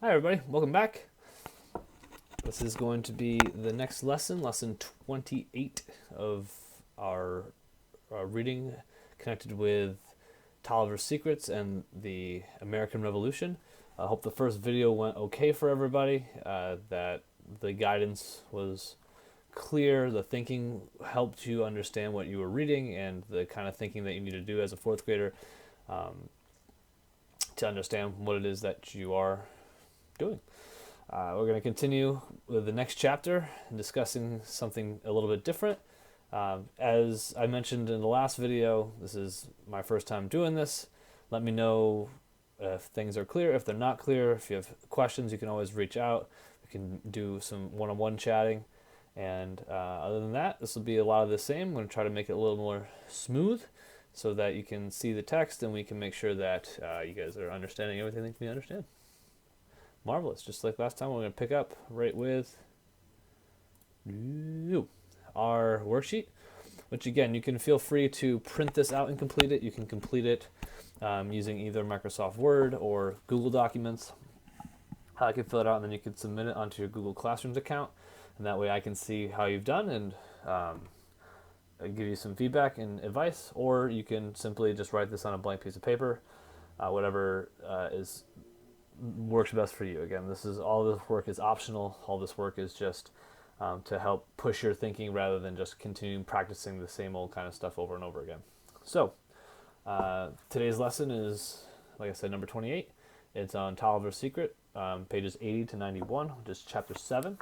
Hi everybody, welcome back. This is going to be the next lesson, lesson 28 of our reading connected with Tolliver's Secrets and the American Revolution. I hope the first video went okay for everybody, that the guidance was clear, the thinking helped you understand what you were reading and the kind of thinking that you need to do as a fourth grader to understand what it is that you are doing. We're going to continue with the next chapter and discussing something a little bit different. As I mentioned in the last video, this is my first time doing this. Let me know if things are clear. If they're not clear, if you have questions, you can always reach out. We can do some one-on-one chatting. And other than that, this will be a lot of the same. I'm going to try to make it a little more smooth so that you can see the text and we can make sure that you guys are understanding everything that you understand. Marvelous. Just like last time, we're going to pick up right with our worksheet, which again, you can feel free to print this out and complete it. You can complete it using either Microsoft Word or Google Documents. I can fill it out and then you can submit it onto your Google Classrooms account. And that way I can see how you've done and give you some feedback and advice. Or you can simply just write this on a blank piece of paper, whatever works best for you. Again, all this work is optional. All this work is just to help push your thinking rather than just continuing practicing the same old kind of stuff over and over again. So today's lesson is, like I said, number 28. It's on Tolliver's Secret, pages 80 to 91, which is chapter 7.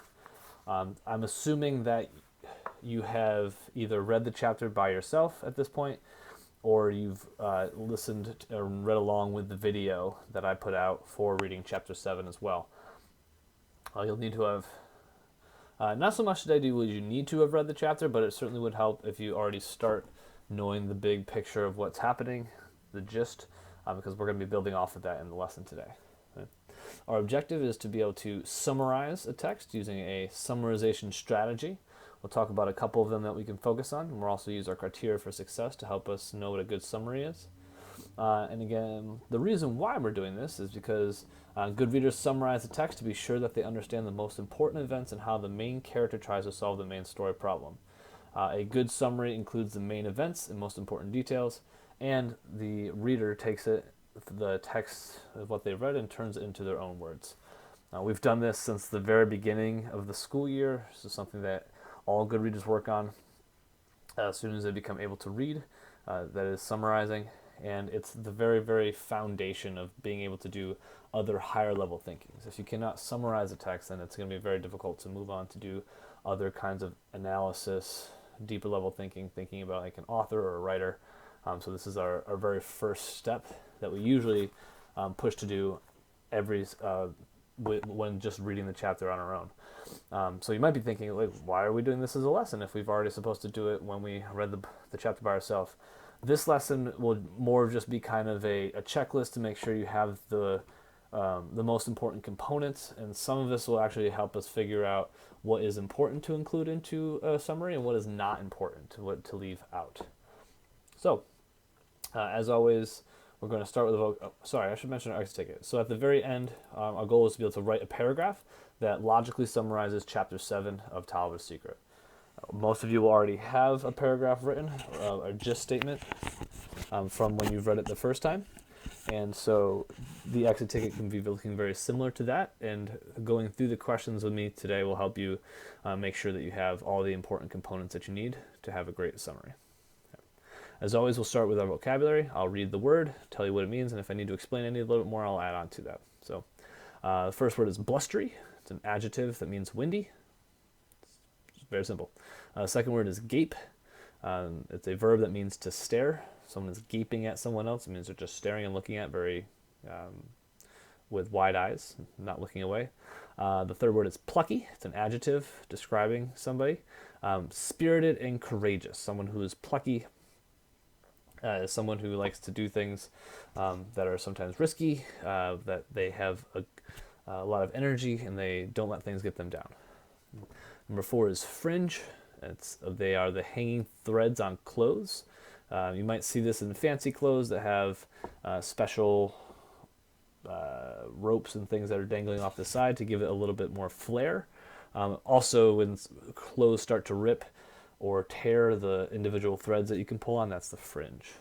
I'm assuming that you have either read the chapter by yourself at this point, or you've listened or read along with the video that I put out for reading chapter 7 as well. You'll need to have, not so much today would you need to have read the chapter, but it certainly would help if you already start knowing the big picture of what's happening, the gist, because we're going to be building off of that in the lesson today. Okay? Our objective is to be able to summarize a text using a summarization strategy. We'll talk about a couple of them that we can focus on, and we'll also use our criteria for success to help us know what a good summary is. And again, the reason why we're doing this is because good readers summarize the text to be sure that they understand the most important events and how the main character tries to solve the main story problem. A good summary includes the main events and most important details, and the reader takes the text of what they've read and turns it into their own words. We've done this since the very beginning of the school year. This is something that all good readers work on as soon as they become able to read, that is summarizing, and it's the very, very foundation of being able to do other higher level thinking. So if you cannot summarize a text, then it's going to be very difficult to move on to do other kinds of analysis, deeper level thinking about like an author or a writer. So this is our very first step that we usually push to do when just reading the chapter on our own. So you might be thinking, like, why are we doing this as a lesson if we've already supposed to do it when we read the chapter by ourselves? This lesson will more just be kind of a checklist to make sure you have the most important components, and some of this will actually help us figure out what is important to include into a summary and what is not important, what to leave out. So, as always, we're going to start with I should mention our exit ticket. So at the very end, our goal is to be able to write a paragraph that logically summarizes chapter 7 of Tolliver's Secret. Most of you will already have a paragraph written, a gist statement, from when you've read it the first time. And so the exit ticket can be looking very similar to that, and going through the questions with me today will help you make sure that you have all the important components that you need to have a great summary. As always, we'll start with our vocabulary. I'll read the word, tell you what it means, and if I need to explain any a little bit more, I'll add on to that. So the first word is blustery. It's an adjective that means windy. It's very simple. Second word is gape. It's a verb that means to stare. Someone is gaping at someone else. It means they're just staring and looking at with wide eyes, not looking away. The third word is plucky. It's an adjective describing somebody. Spirited and courageous. Someone who is plucky is someone who likes to do things that are sometimes risky, that they have a lot of energy, and they don't let things get them down. Number 4 is fringe. They are the hanging threads on clothes. You might see this in fancy clothes that have special ropes and things that are dangling off the side to give it a little bit more flair. Also, when clothes start to rip or tear the individual threads that you can pull on, that's the fringe.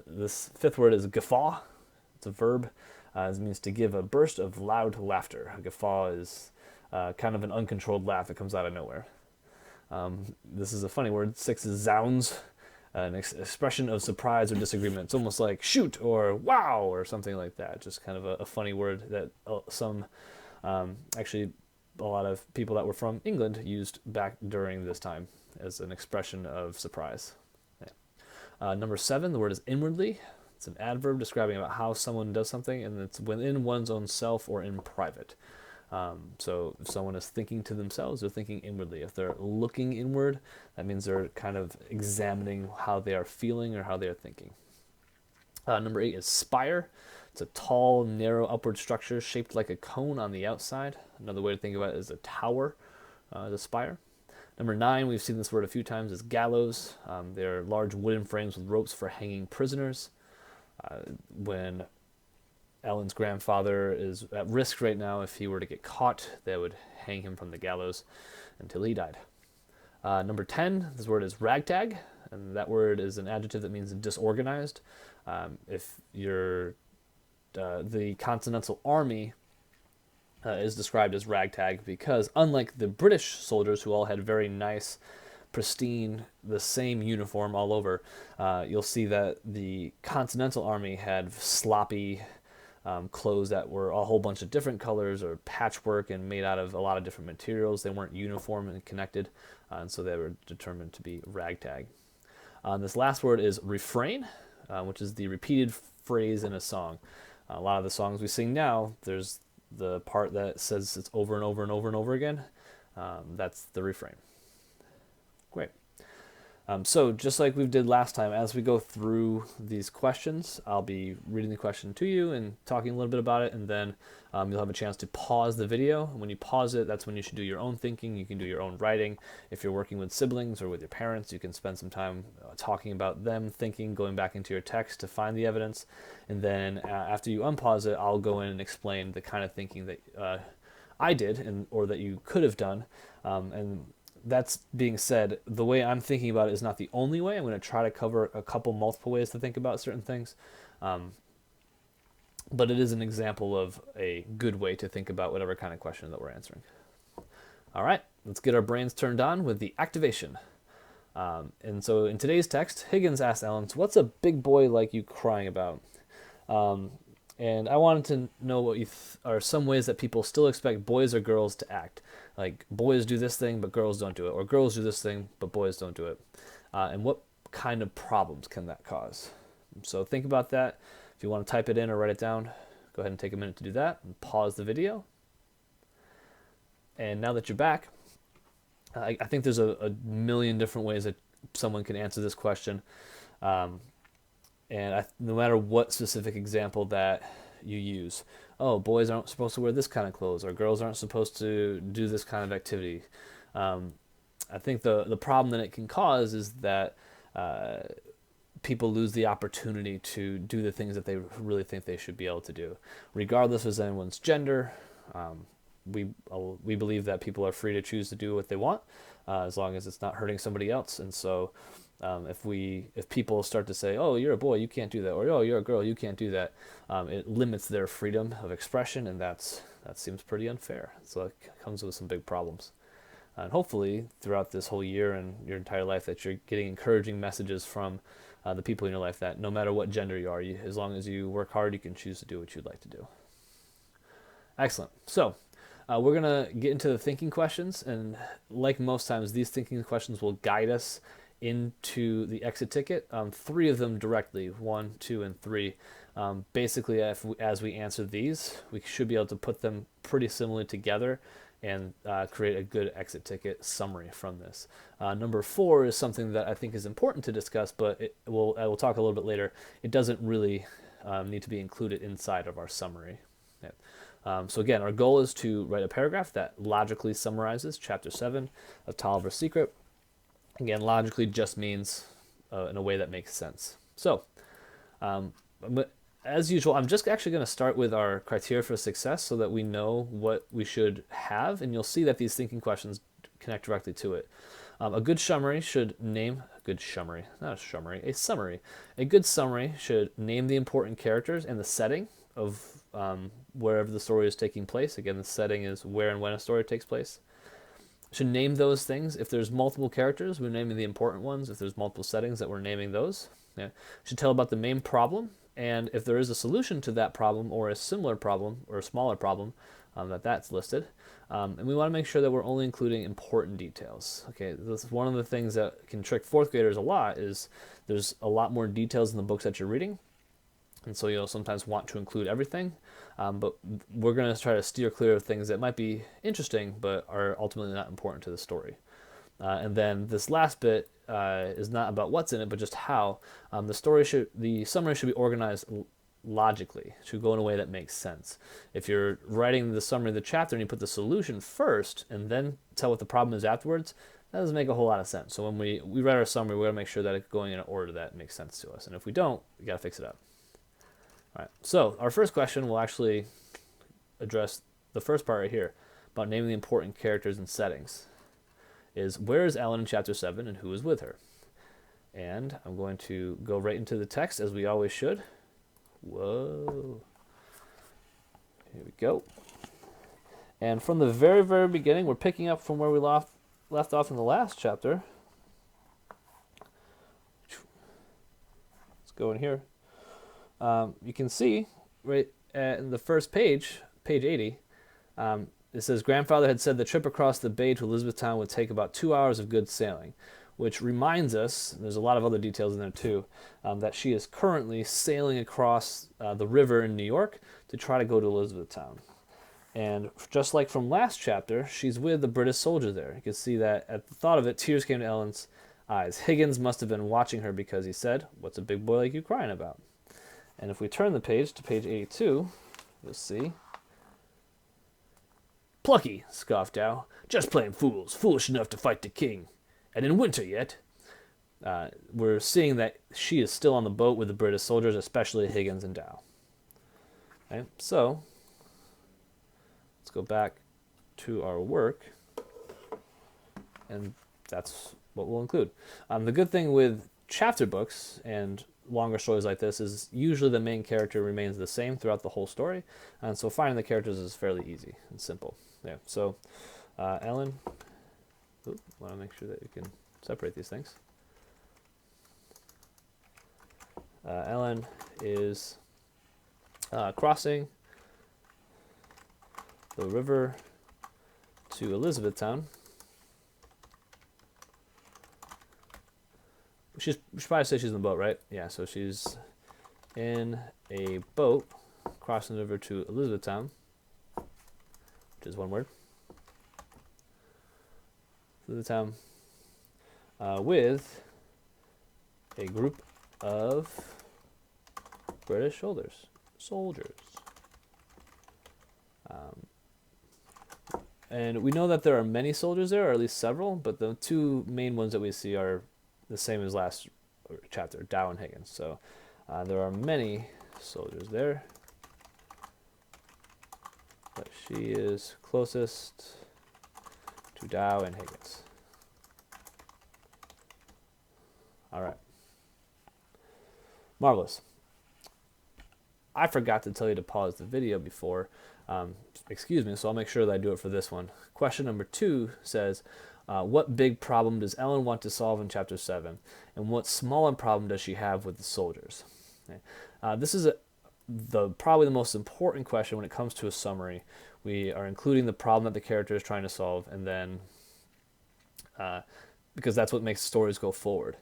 This fifth word is guffaw. It's a verb. It means to give a burst of loud laughter. A guffaw is kind of an uncontrolled laugh that comes out of nowhere. This is a funny word. 6 is zounds, an expression of surprise or disagreement. It's almost like shoot or wow or something like that. Just kind of a funny word that actually a lot of people that were from England used back during this time as an expression of surprise. Number 7, the word is inwardly. It's an adverb describing about how someone does something, and it's within one's own self or in private. So if someone is thinking to themselves, they're thinking inwardly. If they're looking inward, that means they're kind of examining how they are feeling or how they are thinking. Number 8 is spire. It's a tall, narrow upward structure shaped like a cone on the outside. Another way to think about it is a tower, the spire. Number 9, we've seen this word a few times, is gallows. They're large wooden frames with ropes for hanging prisoners. When Ellen's grandfather is at risk right now, if he were to get caught, they would hang him from the gallows until he died. Number 10, this word is ragtag, and that word is an adjective that means disorganized. If you're the Continental Army is described as ragtag because, unlike the British soldiers who all had very nice, pristine, the same uniform all over, you'll see that the Continental Army had sloppy clothes that were a whole bunch of different colors or patchwork and made out of a lot of different materials. They weren't uniform and connected, and so they were determined to be ragtag. This last word is refrain, which is the repeated phrase in a song. A lot of the songs we sing now, there's the part that says it's over and over and over and over again. That's the refrain. Great. So just like we did last time, as we go through these questions, I'll be reading the question to you and talking a little bit about it, and then you'll have a chance to pause the video. And when you pause it, that's when you should do your own thinking. You can do your own writing. If you're working with siblings or with your parents, you can spend some time talking about them, thinking, going back into your text to find the evidence. And then after you unpause it, I'll go in and explain the kind of thinking that I did or that you could have done. And that's being said, the way I'm thinking about it is not the only way. I'm going to try to cover a couple multiple ways to think about certain things. But it is an example of a good way to think about whatever kind of question that we're answering. All right, let's get our brains turned on with the activation. And so in today's text, Higgins asked Ellen, "What's a big boy like you crying about?" And I wanted to know what are some ways that people still expect boys or girls to act. Like boys do this thing, but girls don't do it. Or girls do this thing, but boys don't do it. And what kind of problems can that cause? So think about that. If you want to type it in or write it down, go ahead and take a minute to do that. And pause the video. And now that you're back, I think there's a million different ways that someone can answer this question. And no matter what specific example that you use, oh, boys aren't supposed to wear this kind of clothes, or girls aren't supposed to do this kind of activity. I think the problem that it can cause is that people lose the opportunity to do the things that they really think they should be able to do, regardless of anyone's gender. We believe that people are free to choose to do what they want, as long as it's not hurting somebody else. And so if people start to say, "Oh, you're a boy, you can't do that," or "Oh, you're a girl, you can't do that," it limits their freedom of expression, and that seems pretty unfair. So it comes with some big problems. And hopefully, throughout this whole year and your entire life, that you're getting encouraging messages from the people in your life that no matter what gender you are, as long as you work hard, you can choose to do what you'd like to do. Excellent. So we're going to get into the thinking questions, and like most times, these thinking questions will guide us into the exit ticket. 3 of them directly, 1, 2, and 3. Basically, as we answer these, we should be able to put them pretty similarly together and create a good exit ticket summary from this. Number 4 is something that I think is important to discuss, but I will talk a little bit later. It doesn't really need to be included inside of our summary. Yeah. So again, our goal is to write a paragraph that logically summarizes Chapter 7 of Tolliver's Secret. Again, logically just means in a way that makes sense. So I'm as usual, I'm just actually going to start with our criteria for success so that we know what we should have, and you'll see that these thinking questions connect directly to it. A good summary should name a good summary, not a summary, a summary. A good summary should name the important characters and the setting of wherever the story is taking place. Again, the setting is where and when a story takes place. Should name those things. If there's multiple characters, we're naming the important ones. If there's multiple settings, that we're naming those. Yeah. Should tell about the main problem, and if there is a solution to that problem or a similar problem or a smaller problem, that's listed. And we want to make sure that we're only including important details. Okay, this is one of the things that can trick fourth graders a lot is there's a lot more details in the books that you're reading, and so you'll sometimes want to include everything, but we're going to try to steer clear of things that might be interesting but are ultimately not important to the story. And then this last bit is not about what's in it, but just how. The summary should be organized logically. It should go in a way that makes sense. If you're writing the summary of the chapter and you put the solution first and then tell what the problem is afterwards, that doesn't make a whole lot of sense. So when we write our summary, we're going to make sure that it's going in an order that makes sense to us. And if we don't, we got to fix it up. All right. So our first question will actually address the first part right here about naming the important characters and settings. Is where is Ellen in chapter 7 and who is with her? And I'm going to go right into the text as we always should. Whoa. Here we go. And from the very, very beginning, we're picking up from where we left off in the last chapter. Let's go in here. You can see right in the first page, page 80, it says, grandfather had said the trip across the bay to Elizabethtown would take about 2 hours of good sailing, which reminds us, there's a lot of other details in there too, that she is currently sailing across the river in New York to try to go to Elizabethtown. And just like from last chapter, she's with the British soldier there. You can see that at the thought of it, tears came to Ellen's eyes. Higgins must have been watching her because he said, "What's a big boy like you crying about?" And if we turn the page to page 82, you'll see, "Plucky," scoffed Dow. "Just plain fools, foolish enough to fight the king. And in winter yet." We're seeing that she is still on the boat with the British soldiers, especially Higgins and Dow. Okay, so let's go back to our work, and that's what we'll include. The good thing with chapter books and longer stories like this is usually the main character remains the same throughout the whole story, and so finding the characters is fairly easy and simple. Yeah. So Ellen, want to make sure that you can separate these things. Ellen is crossing the river to Elizabethtown. We should probably say she's in the boat, right? Yeah, so she's in a boat crossing the river to Elizabethtown, which is one word. Elizabethtown, with a group of British soldiers. And we know that there are many soldiers there, or at least several, but the two main ones that we see are the same as last chapter, Dow and Higgins. So there are many soldiers there, but she is closest to Dow and Higgins. All right. Marvelous. I forgot to tell you to pause the video before. Excuse me, so I'll make sure that I do it for this one. Question number 2 says, what big problem does Ellen want to solve in chapter 7? And what smaller problem does she have with the soldiers? Okay. This is probably the most important question when it comes to a summary. We are including the problem that the character is trying to solve, and then because that's what makes stories go forward.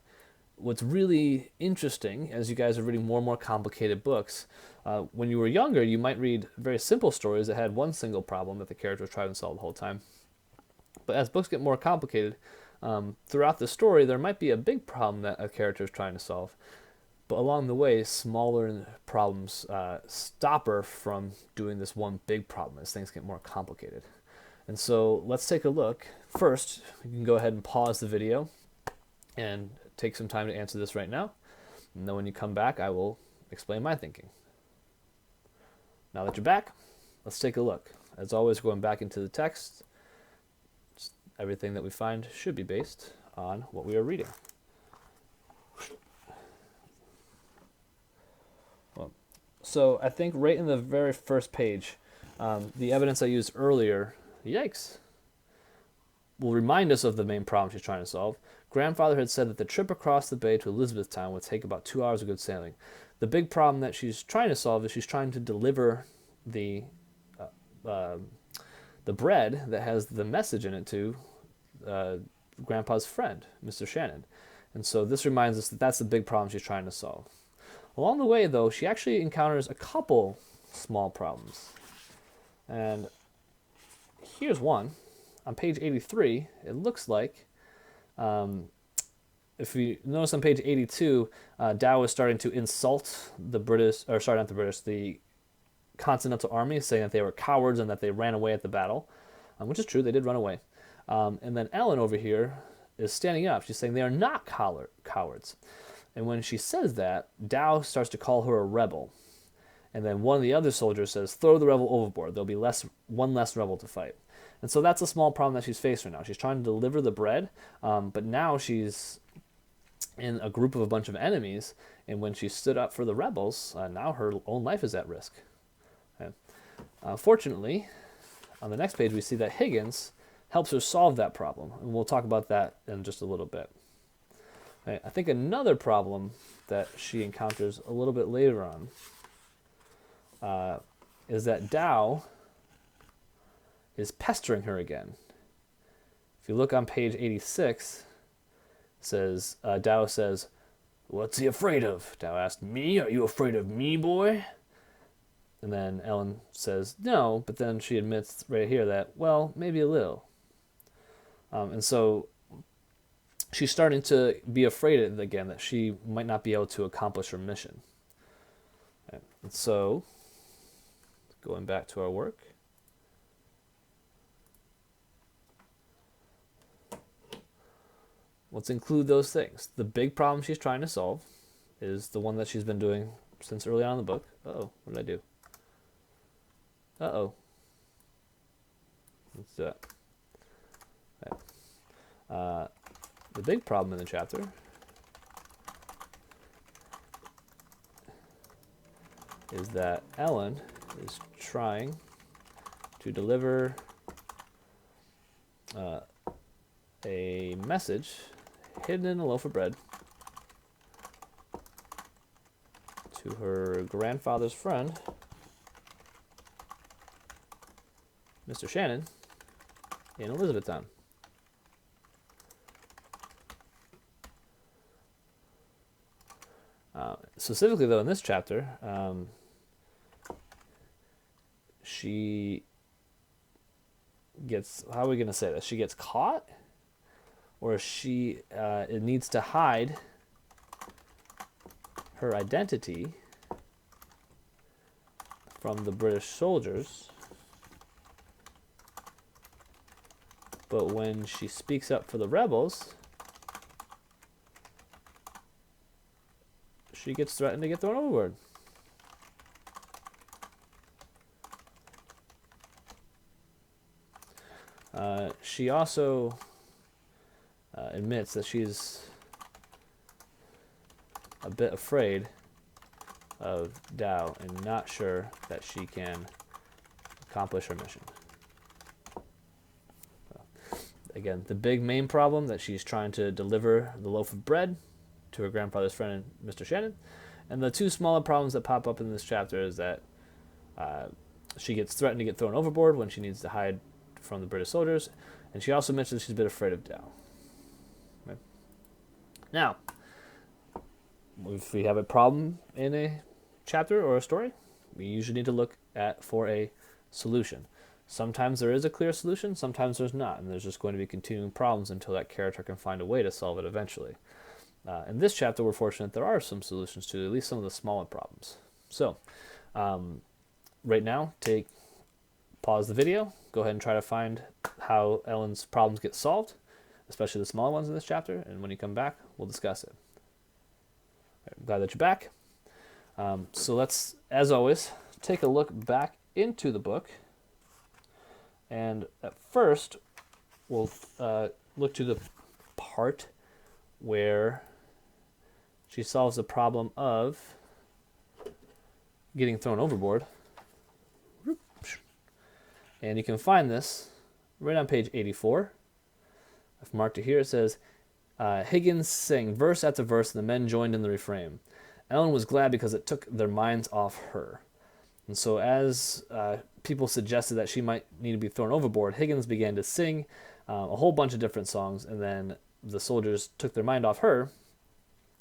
What's really interesting, as you guys are reading more and more complicated books, when you were younger, you might read very simple stories that had one single problem that the character was trying to solve the whole time. But as books get more complicated, throughout the story, there might be a big problem that a character is trying to solve. But along the way, smaller problems stop her from doing this one big problem as things get more complicated. And so let's take a look. First, you can go ahead and pause the video and take some time to answer this right now. And then when you come back, I will explain my thinking. Now that you're back, let's take a look. As always, going back into the text, everything that we find should be based on what we are reading. So I think right in the very first page, the evidence I used earlier, yikes, will remind us of the main problem she's trying to solve. Grandfather had said that the trip across the bay to Elizabethtown would take about 2 hours of good sailing. The big problem that she's trying to solve is she's trying to deliver the bread that has the message in it to Grandpa's friend, Mr. Shannon. And so this reminds us that that's the big problem she's trying to solve. Along the way, though, she actually encounters a couple small problems. And here's one. On page 83, it looks like, if you notice on page 82, Dow is starting to insult the British, or sorry, not the British, the Continental Army, saying that they were cowards and that they ran away at the battle, which is true, they did run away. And then Ellen over here is standing up. She's saying they are not cowards. And when she says that, Dow starts to call her a rebel. And then one of the other soldiers says, throw the rebel overboard. There'll be one less rebel to fight. And so that's a small problem that she's facing right now. She's trying to deliver the bread, but now she's in a group of a bunch of enemies. And when she stood up for the rebels, now her own life is at risk. Okay. Fortunately, on the next page, we see that Higgins helps her solve that problem. And we'll talk about that in just a little bit. Okay. I think another problem that she encounters a little bit later on is that Dow is pestering her again. If you look on page 86, says Dow says, "What's he afraid of?" Dow asked, "Me? Are you afraid of me, boy?" And then Ellen says, "No," but then she admits right here that, well, maybe a little. And so she's starting to be afraid again that she might not be able to accomplish her mission. Okay. And so, going back to our work, let's include those things. The big problem she's trying to solve is the one that she's been doing since early on in the book. Uh-oh, what did I do? Uh-oh. Let's do that. Okay. The big problem in the chapter is that Ellen is trying to deliver a message hidden in a loaf of bread to her grandfather's friend, Mr. Shannon, in Elizabethtown. Specifically, though, in this chapter, she gets, how are we going to say this? She gets caught? Or she it needs to hide her identity from the British soldiers. But when she speaks up for the rebels, she gets threatened to get thrown overboard. She also admits that she's a bit afraid of Dow and not sure that she can accomplish her mission. Again, the big main problem that she's trying to deliver the loaf of bread to her grandfather's friend, Mr. Shannon. And the two smaller problems that pop up in this chapter is that she gets threatened to get thrown overboard when she needs to hide from the British soldiers. And she also mentions she's a bit afraid of Dow. Right? Now, if we have a problem in a chapter or a story, we usually need to look for a solution. Sometimes there is a clear solution, sometimes there's not, and there's just going to be continuing problems until that character can find a way to solve it eventually. In this chapter, we're fortunate there are some solutions to at least some of the smaller problems. So, right now, pause the video, go ahead and try to find how Ellen's problems get solved, especially the smaller ones in this chapter, and when you come back, we'll discuss it. I'm glad that you're back. So let's, as always, take a look back into the book. And at first, we'll look to the part where she solves the problem of getting thrown overboard. And you can find this right on page 84. I've marked it here. It says, Higgins sang verse after verse, and the men joined in the refrain. Ellen was glad because it took their minds off her. And so as people suggested that she might need to be thrown overboard, Higgins began to sing a whole bunch of different songs, and then the soldiers took their mind off her,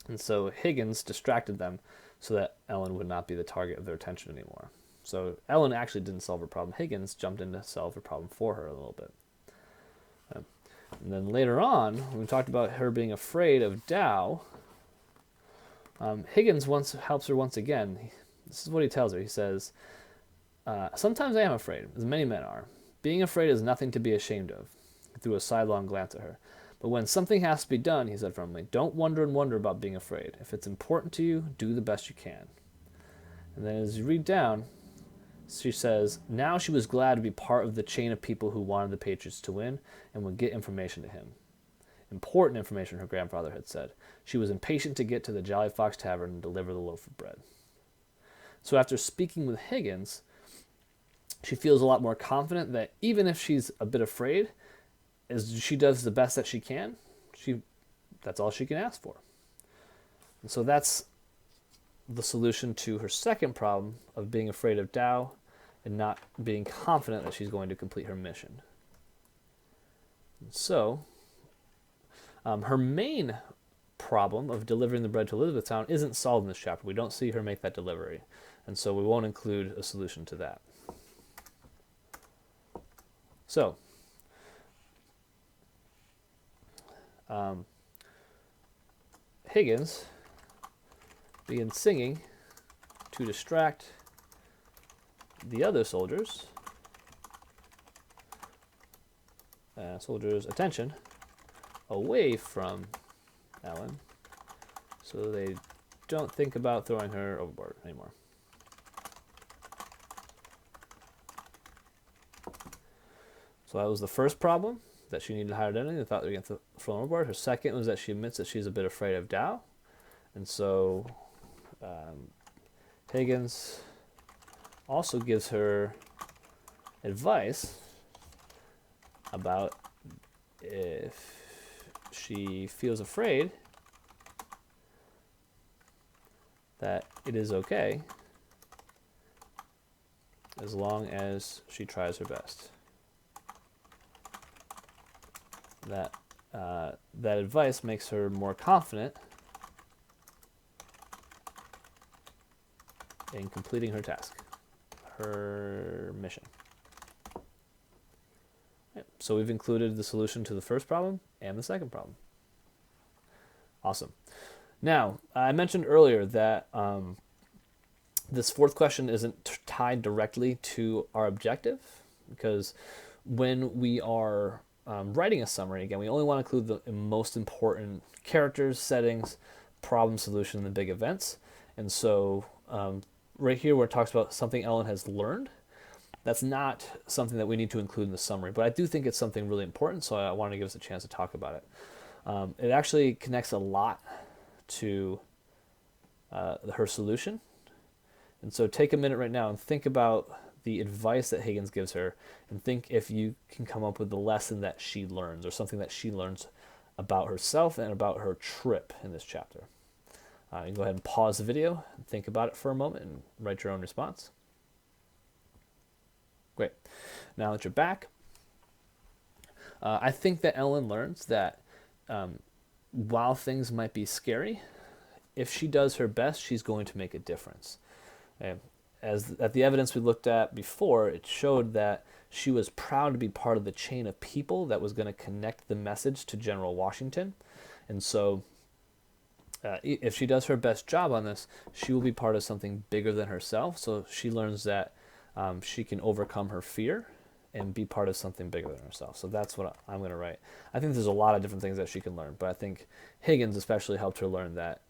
and so Higgins distracted them so that Ellen would not be the target of their attention anymore. So Ellen actually didn't solve her problem. Higgins jumped in to solve her problem for her a little bit. And then later on, when we talked about her being afraid of Dow, Higgins helps her once again. This is what he tells her. He says, sometimes I am afraid, as many men are. Being afraid is nothing to be ashamed of. He threw a sidelong glance at her. But when something has to be done, he said firmly, don't wonder and wonder about being afraid. If it's important to you, do the best you can. And then as you read down, she says, now she was glad to be part of the chain of people who wanted the Patriots to win and would get information to him. Important information, her grandfather had said. She was impatient to get to the Jolly Fox Tavern and deliver the loaf of bread. So after speaking with Higgins, she feels a lot more confident that even if she's a bit afraid, as she does the best that she can, that's all she can ask for. And so that's the solution to her second problem of being afraid of Dow and not being confident that she's going to complete her mission. And so her main problem of delivering the bread to Elizabethtown isn't solved in this chapter. We don't see her make that delivery, and so we won't include a solution to that. So Higgins begins singing to distract the other soldiers' attention away from Ellen, so they don't think about throwing her overboard anymore. So that was the first problem, that she needed higher identity. They thought they were going to throw her overboard. Her second was that she admits that she's a bit afraid of Dow. And so Higgins also gives her advice about if she feels afraid, that it is okay as long as she tries her best. That advice makes her more confident in completing her task, her mission. Right. So we've included the solution to the first problem and the second problem. Awesome. Now, I mentioned earlier that this fourth question isn't tied directly to our objective, because when we are writing a summary, again, we only want to include the most important characters, settings, problem, solution, and the big events. And so right here where it talks about something Ellen has learned, that's not something that we need to include in the summary, but I do think it's something really important, so I wanted to give us a chance to talk about it. It actually connects a lot to her solution. And so take a minute right now and think about the advice that Higgins gives her, and think if you can come up with the lesson that she learns, or something that she learns about herself and about her trip in this chapter. You can go ahead and pause the video and think about it for a moment and write your own response. Great. Now that you're back, I think that Ellen learns that while things might be scary, if she does her best, she's going to make a difference. As at the evidence we looked at before, it showed that she was proud to be part of the chain of people that was going to connect the message to General Washington. And so if she does her best job on this, she will be part of something bigger than herself. So she learns that she can overcome her fear and be part of something bigger than herself. So that's what I'm going to write. I think there's a lot of different things that she can learn, but I think Higgins especially helped her learn that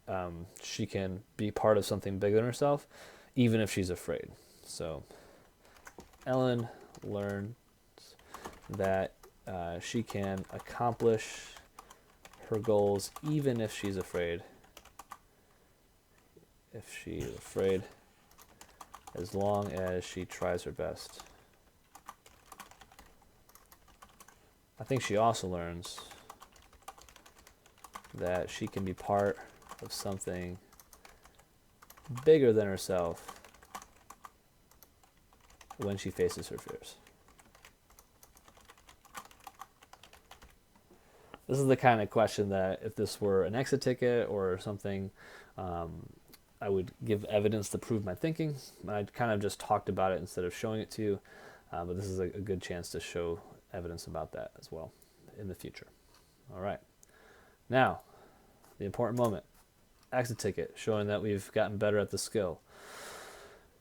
she can be part of something bigger than herself, even if she's afraid. So Ellen learns that she can accomplish her goals even if she's afraid. If she's afraid, as long as she tries her best. I think she also learns that she can be part of something bigger than herself when she faces her fears. This is the kind of question that if this were an exit ticket or something, I would give evidence to prove my thinking. I kind of just talked about it instead of showing it to you, but this is a good chance to show evidence about that as well in the future. All right. Now, the important moment. Exit ticket, showing that we've gotten better at the skill.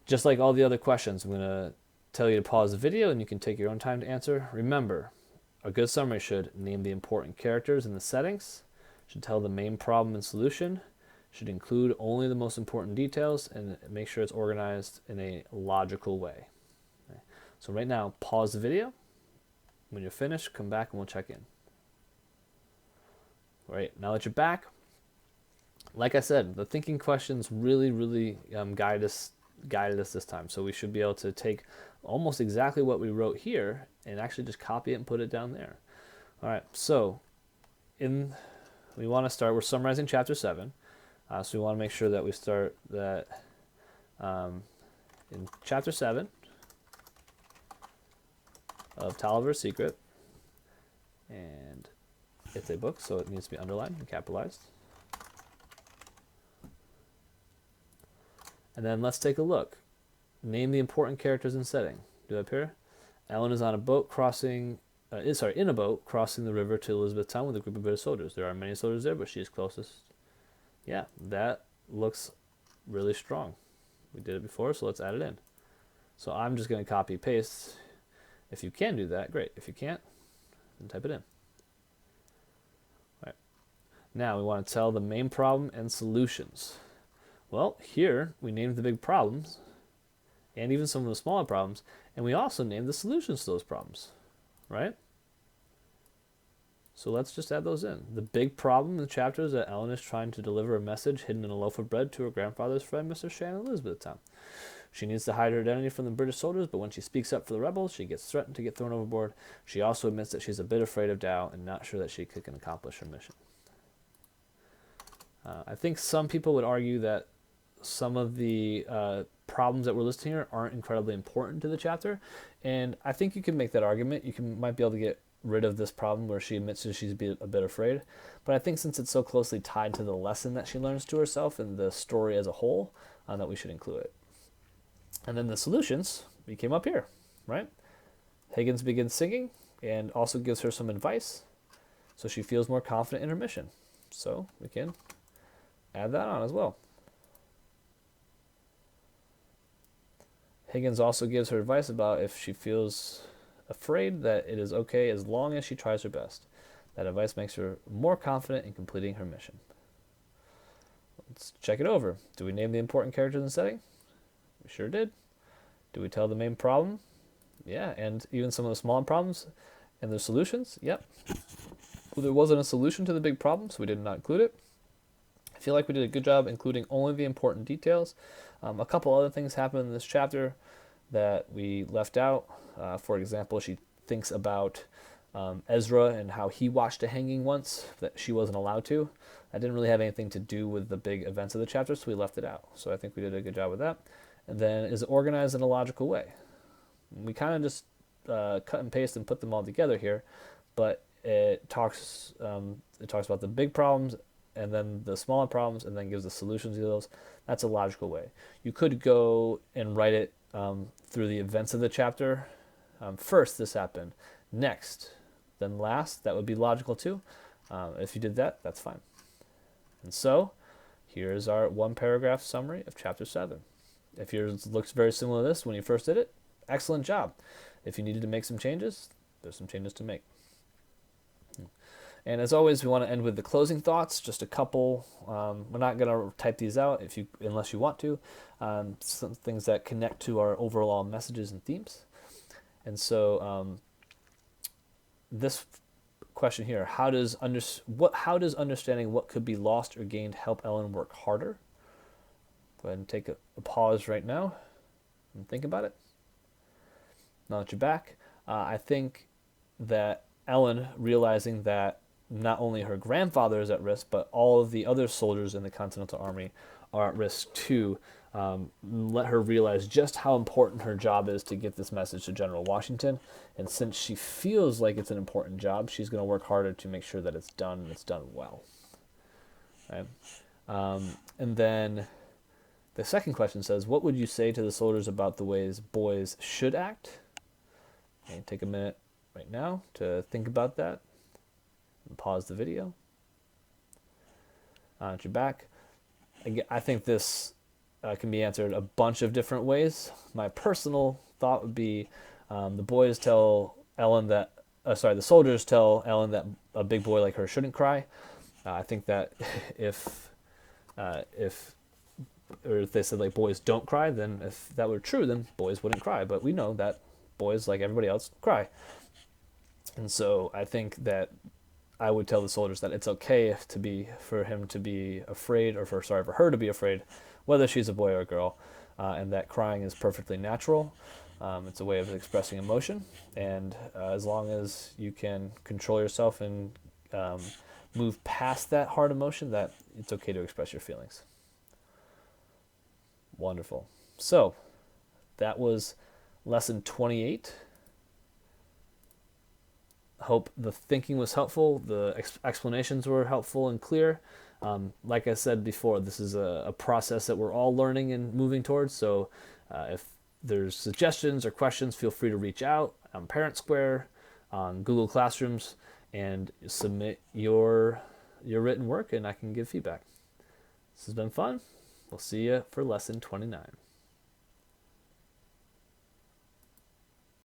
Just like all the other questions, I'm going to tell you to pause the video and you can take your own time to answer. Remember, a good summary should name the important characters and the settings, should tell the main problem and solution, should include only the most important details, and make sure it's organized in a logical way. Okay. So right now, pause the video. When you're finished, come back and we'll check in. All right, now that you're back, like I said, the thinking questions really guided us this time. So we should be able to take almost exactly what we wrote here and actually just copy it and put it down there. All right, so we want to start, we're summarizing chapter 7. So we want to make sure that we start that in chapter 7 of Tolliver's Secret. And it's a book, so it needs to be underlined and capitalized. And then let's take a look. Name the important characters and setting. Do up here. Ellen is on a boat crossing, in a boat crossing the river to Elizabethtown with a group of British soldiers. There are many soldiers there, but she is closest. Yeah, that looks really strong. We did it before, so let's add it in. So I'm just going to copy paste. If you can do that, great. If you can't, then type it in. All right. Now we want to tell the main problem and solutions. Well, here we named the big problems and even some of the smaller problems, and we also named the solutions to those problems, right? So let's just add those in. The big problem in the chapter is that Ellen is trying to deliver a message hidden in a loaf of bread to her grandfather's friend, Mr. Shannon Elizabethtown. She needs to hide her identity from the British soldiers, but when she speaks up for the rebels, she gets threatened to get thrown overboard. She also admits that she's a bit afraid of doubt and not sure that she can accomplish her mission. I think some people would argue that some of the problems that we're listing here aren't incredibly important to the chapter, and I think you can make that argument. Might be able to get rid of this problem where she admits that she's a bit afraid, but I think since it's so closely tied to the lesson that she learns to herself and the story as a whole, that we should include it. And then the solutions, we came up here, right? Higgins begins singing and also gives her some advice so she feels more confident in her mission. So we can add that on as well. Higgins also gives her advice about if she feels afraid that it is okay as long as she tries her best. That advice makes her more confident in completing her mission. Let's check it over. Do we name the important characters and setting? We sure did. Do we tell the main problem? Yeah, and even some of the smaller problems and their solutions? Yep. Well, there wasn't a solution to the big problem, so we did not include it. I feel like we did a good job including only the important details. A couple other things happen in this chapter that we left out. For example, she thinks about Ezra and how he watched a hanging once that she wasn't allowed to. That didn't really have anything to do with the big events of the chapter, so we left it out. So I think we did a good job with that. And then is it organized in a logical way? We kind of just cut and paste and put them all together here, but it talks about the big problems and then the smaller problems and then gives the solutions to those. That's a logical way. You could go and write it through the events of the chapter. First, this happened. Next, then last. That would be logical too. If you did that, that's fine. And so, here's our one paragraph summary of chapter 7. If yours looks very similar to this when you first did it, excellent job. If you needed to make some changes, there's some changes to make. And as always, we want to end with the closing thoughts, just a couple. We're not going to type these out unless you want to. Some things that connect to our overall messages and themes. And so this question here, how does understanding what could be lost or gained help Ellen work harder? Go ahead and take a pause right now and think about it. Now that you're back, I think that Ellen realizing that not only her grandfather is at risk, but all of the other soldiers in the Continental Army are at risk too. Let her realize just how important her job is to get this message to General Washington. And since she feels like it's an important job, she's going to work harder to make sure that it's done and it's done well. Right? And then the second question says, what would you say to the soldiers about the ways boys should act? Okay, take a minute right now to think about that. And pause the video. At your back. Again, I think this can be answered a bunch of different ways. My personal thought would be the soldiers tell Ellen that a big boy like her shouldn't cry. I think that if they said like boys don't cry, then if that were true, then boys wouldn't cry. But we know that boys, like everybody else, cry. And so I think that I would tell the soldiers that it's okay for him to be afraid, or for her to be afraid, whether she's a boy or a girl, and that crying is perfectly natural. It's a way of expressing emotion, and as long as you can control yourself and move past that hard emotion, that it's okay to express your feelings. Wonderful. So that was lesson 28. Hope the thinking was helpful, the explanations were helpful and clear. Like I said before, this is a process that we're all learning and moving towards, so if there's suggestions or questions, feel free to reach out on Parent Square, on Google Classrooms, and submit your written work, and I can give feedback. This has been fun. We'll see you for lesson 29.